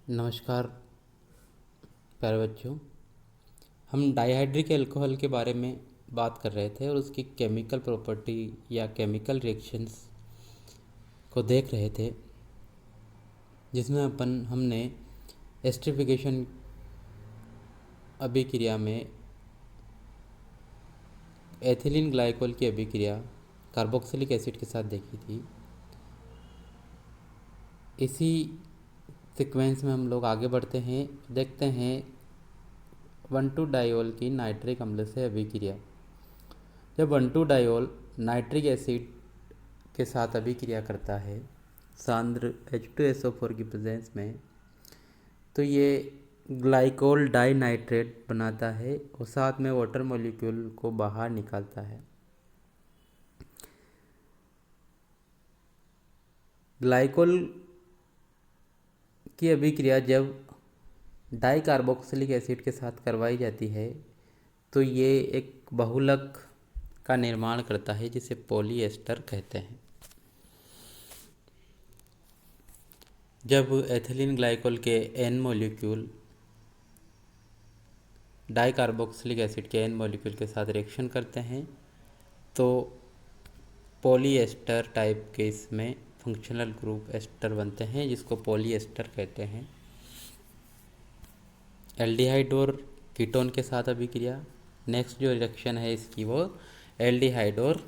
नमस्कार प्यारे बच्चों। हम डाइहाइड्रिक अल्कोहल के बारे में बात कर रहे थे और उसकी केमिकल प्रॉपर्टी या केमिकल रिएक्शंस को देख रहे थे, जिसमें हमने एस्टरिफिकेशन अभिक्रिया में एथिलीन ग्लाइकोल की अभिक्रिया कार्बोक्सिलिक एसिड के साथ देखी थी। इसी सीक्वेंस में हम लोग आगे बढ़ते हैं, देखते हैं 1,2 डायोल की नाइट्रिक अम्ल से अभिक्रिया। जब 1,2 डायोल नाइट्रिक एसिड के साथ अभिक्रिया करता है सांद्र H2SO4 की प्रेजेंस में, तो ये ग्लाइकोल डाई नाइट्रेट बनाता है और साथ में वाटर मॉलिक्यूल को बाहर निकालता है। ग्लाइकोल की अभिक्रिया जब डाई कार्बोक्सिलिक एसिड के साथ करवाई जाती है तो ये एक बहुलक का निर्माण करता है, जिसे पॉलीएस्टर कहते हैं। जब एथिलीन ग्लाइकोल के N molecule di carboxylic acid के N मॉलिक्यूल के साथ रिएक्शन करते हैं तो पॉलीएस्टर टाइप के इसमें फंक्शनल ग्रुप एस्टर बनते हैं, जिसको पॉलीएस्टर कहते हैं। एल्डिहाइड और कीटोन के साथ अभिक्रिया, नेक्स्ट जो रिएक्शन है इसकी वो एल्डिहाइड और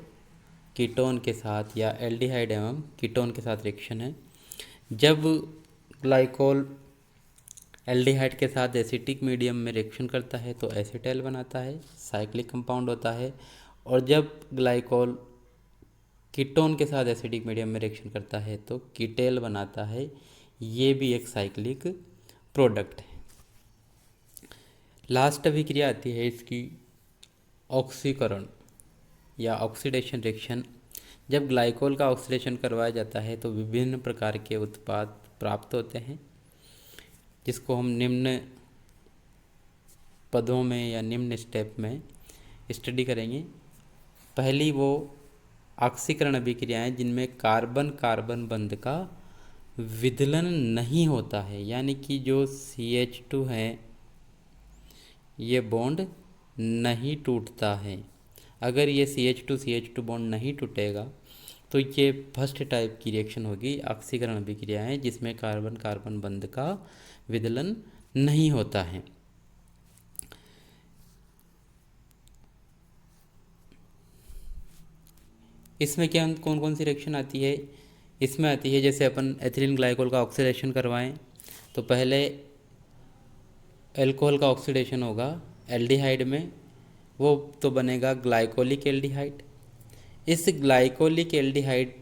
कीटोन के साथ या एल्डिहाइड एवं कीटोन के साथ रिएक्शन है। जब ग्लाइकोल एल्डिहाइड के साथ एसिटिक मीडियम में रिएक्शन करता है तो एसिटाइल बनाता है, साइक्लिक कंपाउंड होता है। और जब ग्लाइकोल कीटोन के साथ एसिडिक मीडियम में रिएक्शन करता है तो कीटेल बनाता है, ये भी एक साइक्लिक प्रोडक्ट है। लास्ट अभिक्रिया आती है इसकी ऑक्सीकरण या ऑक्सीडेशन रिएक्शन। जब ग्लाइकोल का ऑक्सीडेशन करवाया जाता है तो विभिन्न प्रकार के उत्पाद प्राप्त होते हैं, जिसको हम निम्न पदों में या निम्न स्टेप में स्टडी करेंगे। पहली वो ऑक्सीकरण अभिक्रियाएं जिनमें कार्बन कार्बन बंध का विदलन नहीं होता है, यानी कि जो CH2 है ये बॉन्ड नहीं टूटता है। अगर ये CH2 बॉन्ड नहीं टूटेगा तो ये फर्स्ट टाइप की रिएक्शन होगी, ऑक्सीकरण अभिक्रियाएं जिसमें कार्बन कार्बन बंध का विदलन नहीं होता है। इसमें क्या कौन कौन सी रिएक्शन आती है? इसमें आती है जैसे अपन एथिलीन ग्लाइकोल का ऑक्सीडेशन करवाएं तो पहले एल्कोहल का ऑक्सीडेशन होगा एल्डिहाइड में, वो तो बनेगा ग्लाइकोलिक एल्डिहाइड। इस ग्लाइकोलिक एल्डिहाइड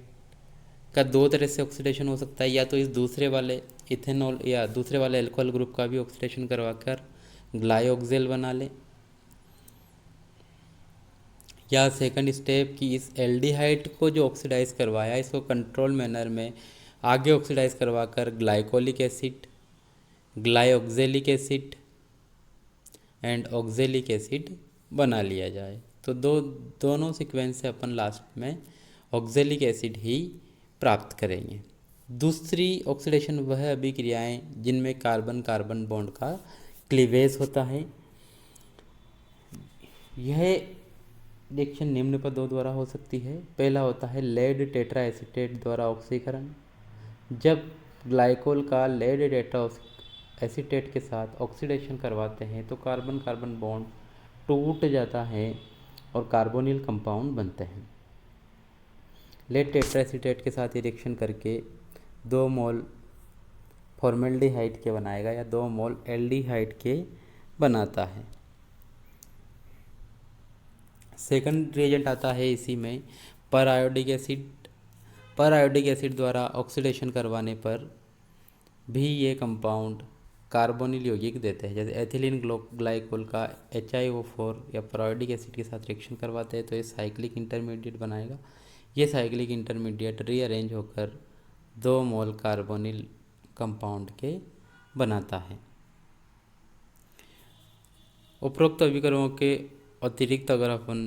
का दो तरह से ऑक्सीडेशन हो सकता है, या तो इस दूसरे वाले इथेनॉल या दूसरे वाले एल्कोहल ग्रुप का भी ऑक्सीडेशन करवाकर ग्लाइओक्सेल बना लें, या सेकंड स्टेप कि इस एल्डिहाइड को जो ऑक्सीडाइज करवाया इसको कंट्रोल मैनर में आगे ऑक्सीडाइज करवाकर glycolic acid, glyoxylic acid and oxalic acid बना लिया जाए। तो दोनों सीक्वेंस से अपन लास्ट में ऑक्जेलिक एसिड ही प्राप्त करेंगे। दूसरी ऑक्सीडेशन वह अभिक्रियाएं जिनमें कार्बन कार्बन बॉन्ड का क्लीवेज होता है। यह रिएक्शन निम्न पदों द्वारा हो सकती है। पहला होता है लेड टेट्रा एसीटेट द्वारा ऑक्सीकरण। जब ग्लाइकोल का लेड टेट्रा एसीटेट के साथ ऑक्सीडेशन करवाते हैं तो कार्बन कार्बन बॉन्ड टूट जाता है और कार्बोनिल कंपाउंड बनते हैं। लेड टेट्रा एसीटेट के साथ रिएक्शन करके 2 मोल फॉर्मेल्डिहाइड के बनाएगा या 2 मोल एल्डिहाइड के बनाता है। सेकंड रिएजेंट आता है इसी में पर आयोडिक एसिड। पर आयोडिक एसिड द्वारा ऑक्सीडेशन करवाने पर भी ये कंपाउंड कार्बोनिल यौगिक देते हैं। जैसे एथिलीन ग्लाइकोल का HiO4 या परायोडिक एसिड के साथ रिएक्शन करवाते हैं तो ये साइक्लिक इंटरमीडिएट बनाएगा। ये साइक्लिक इंटरमीडिएट रीअरेंज होकर 2 मोल कार्बोनिल कंपाउंड के बनाता है। उपरोक्त अभिकरणों के अतिरिक्त अगर अपन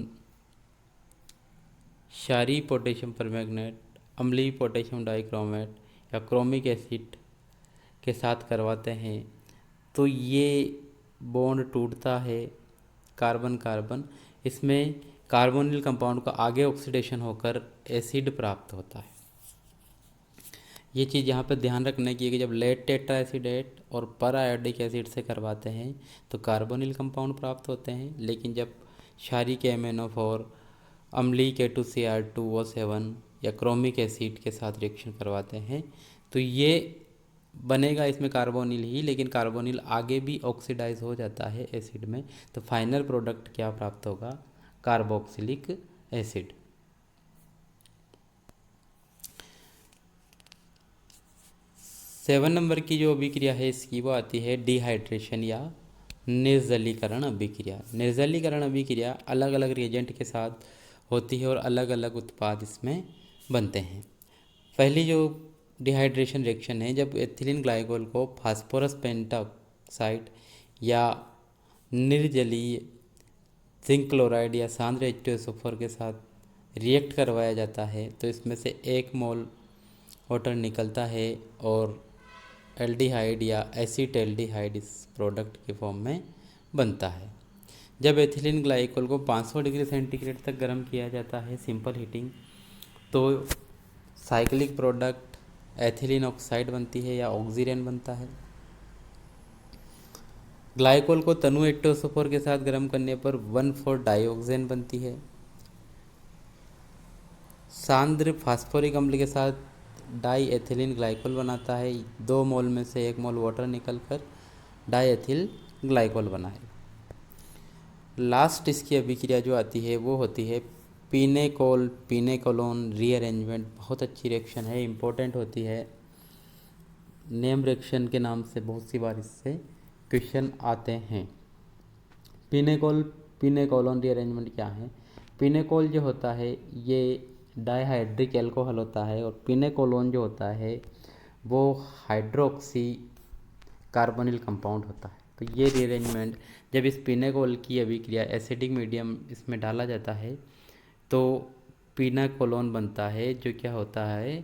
क्षारीय पोटेशियम परमैंगनेट, अम्लीय पोटेशियम डाइक्रोमेट या क्रोमिक एसिड के साथ करवाते हैं तो ये बॉन्ड टूटता है कार्बन कार्बन, इसमें कार्बोनिल कंपाउंड का आगे ऑक्सीडेशन होकर एसिड प्राप्त होता है। ये चीज़ यहाँ पे ध्यान रखने की है कि जब लेड टेट्रा एसिडेट और पर आयोडिक एसिड से करवाते हैं तो कार्बोनिल कंपाउंड प्राप्त होते हैं, लेकिन जब क्षारीय MnO4 अम्लीय K2Cr2O7 या क्रोमिक एसिड के साथ रिएक्शन करवाते हैं तो ये बनेगा इसमें कार्बोनिल ही, लेकिन कार्बोनिल आगे भी ऑक्सीडाइज हो जाता है एसिड में, तो फाइनल प्रोडक्ट क्या प्राप्त होगा, कार्बोक्सिलिक एसिड। 7 नंबर की जो अभिक्रिया है इसकी वो आती है डिहाइड्रेशन या निर्जलीकरण अभिक्रिया। निर्जलीकरण अभिक्रिया अलग अलग रिएजेंट के साथ होती है और अलग अलग उत्पाद इसमें बनते हैं। पहली जो डिहाइड्रेशन रिएक्शन है, जब एथिलीन ग्लाइकोल को फास्फोरस पेंटॉक्साइड या निर्जलीय जिंक क्लोराइड या सांद्र H2SO4 के साथ रिएक्ट करवाया जाता है तो इसमें से 1 मोल वाटर निकलता है और एल्डिहाइड या एसिटल्डिहाइड इस प्रोडक्ट के फॉर्म में बनता है। जब एथिलीन ग्लाइकोल को 500 डिग्री सेंटीग्रेड तक गर्म किया जाता है सिंपल हीटिंग, तो साइक्लिक प्रोडक्ट एथिलीन ऑक्साइड बनती है या ऑक्सीरेन बनता है। ग्लाइकोल को तनु H2SO4 के साथ गर्म करने पर 1,4 डाइऑक्सेन बनती है। सांद्र फास्फोरिक अम्ल के साथ डाई एथिलीन ग्लाइकोल बनाता है, 2 मोल में से 1 मोल वाटर निकलकर डाई एथिल ग्लाइकोल बना है। लास्ट इसकी अभिक्रिया जो आती है वो होती है पिनेकोल पिनेकोलोन रीअरेंजमेंट। बहुत अच्छी रिएक्शन है, इम्पोर्टेंट होती है, नेम रिएक्शन के नाम से बहुत सी बार इससे क्वेश्चन आते हैं। पिनेकोल पिनेकोलोन रीअरेंजमेंट क्या है? पिनेकोल जो होता है ये डाइहाइड्रिक एल्कोहल होता है और पिनेकोलोन जो होता है वो हाइड्रोक्सी कार्बोनिल कंपाउंड होता है। तो ये रीअरेंजमेंट जब इस पिनेकोल की अभिक्रिया एसिडिक मीडियम इसमें डाला जाता है तो पिनेकोलोन बनता है जो क्या होता है,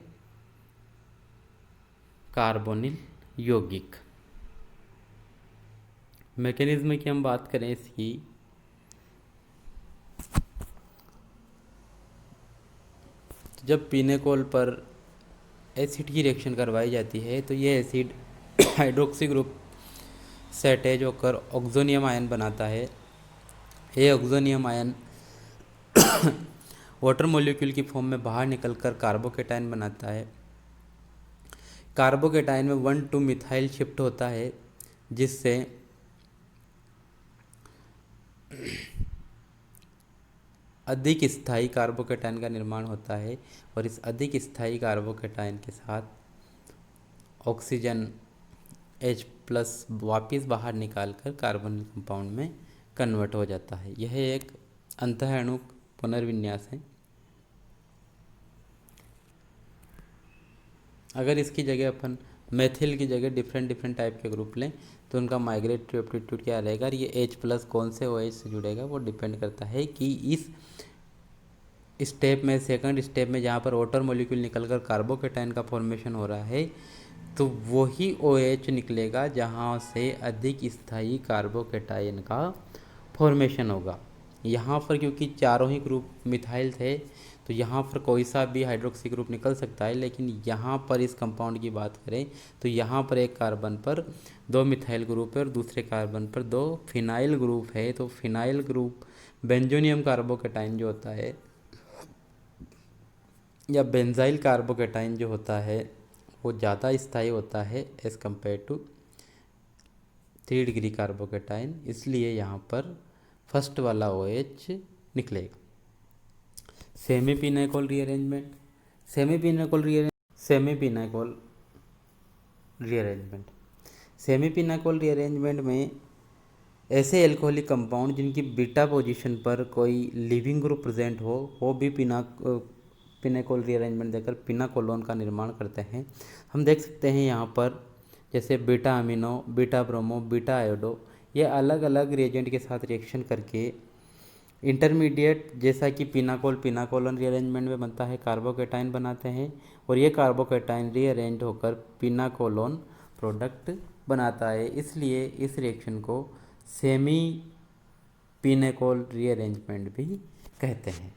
कार्बोनिल यौगिक। मैकेनिज्म की हम बात करें इसकी, जब पिनेकोल पर एसिड की रिएक्शन करवाई जाती है तो ये एसिड हाइड्रोक्सी ग्रुप से अटैच होकर ऑक्सोनियम आयन बनाता है। ये ऑक्सोनियम आयन वाटर मॉलिक्यूल की फॉर्म में बाहर निकलकर कार्बोकेटाइन बनाता है। कार्बोकेटाइन में 1,2 मिथाइल शिफ्ट होता है जिससे अधिक स्थायी कार्बोकेटाइन का निर्माण होता है और इस अधिक स्थायी कार्बोकेटाइन के साथ ऑक्सीजन H+ वापस बाहर निकालकर कार्बोनिल कंपाउंड में कन्वर्ट हो जाता है। यह एक अंतःअणु पुनर्विन्यास है। अगर इसकी जगह अपन मेथिल की जगह डिफरेंट टाइप के ग्रुप लें तो उनका माइग्रेटरी एप्टीट्यूड क्या रहेगा, और ये H+ कौन से OH से जुड़ेगा वो डिपेंड करता है कि इस स्टेप में, सेकंड स्टेप में जहाँ पर वाटर मॉलिक्यूल निकलकर कार्बोकेटाइन का फॉर्मेशन हो रहा है तो वही OH निकलेगा जहाँ से अधिक स्थायी कार्बोकेटाइन का फॉर्मेशन होगा। यहाँ पर क्योंकि चारों ही ग्रुप मिथाइल थे तो यहाँ पर कोई सा भी हाइड्रोक्सी ग्रुप निकल सकता है, लेकिन यहाँ पर इस कंपाउंड की बात करें तो यहाँ पर एक कार्बन पर 2 मिथाइल ग्रुप है और दूसरे कार्बन पर 2 फिनाइल ग्रुप है। तो फिनाइल ग्रुप बेंजोनियम कार्बोकेटाइन जो होता है या बेंजाइल कार्बोकेटाइन जो होता है वो ज़्यादा स्थायी होता है as compare to 3 degree carbocation, इसलिए यहाँ पर फर्स्ट वाला OH निकलेगा। Semi pinacol rearrangement, semi pinacol rearrangement में ऐसे एल्कोहलिक कंपाउंड जिनकी बीटा पोजीशन पर कोई लिविंग ग्रुप प्रेजेंट हो वो भी पिनेकोल रीअरेंजमेंट देकर पिनाकोलोन का निर्माण करते हैं। हम देख सकते हैं यहाँ पर जैसे beta amino, beta bromo, beta iodo, ये अलग अलग रिएजेंट के साथ रिएक्शन करके इंटरमीडिएट जैसा कि पिनाकोलोन रीअरेंजमेंट में बनता है कार्बोकेटाइन बनाते हैं और ये कार्बोकेटाइन रीअरेंज होकर पिनाकोलोन प्रोडक्ट बनाता है, इसलिए इस रिएक्शन को सेमी पिनेकोल रीअरेंजमेंट भी कहते हैं।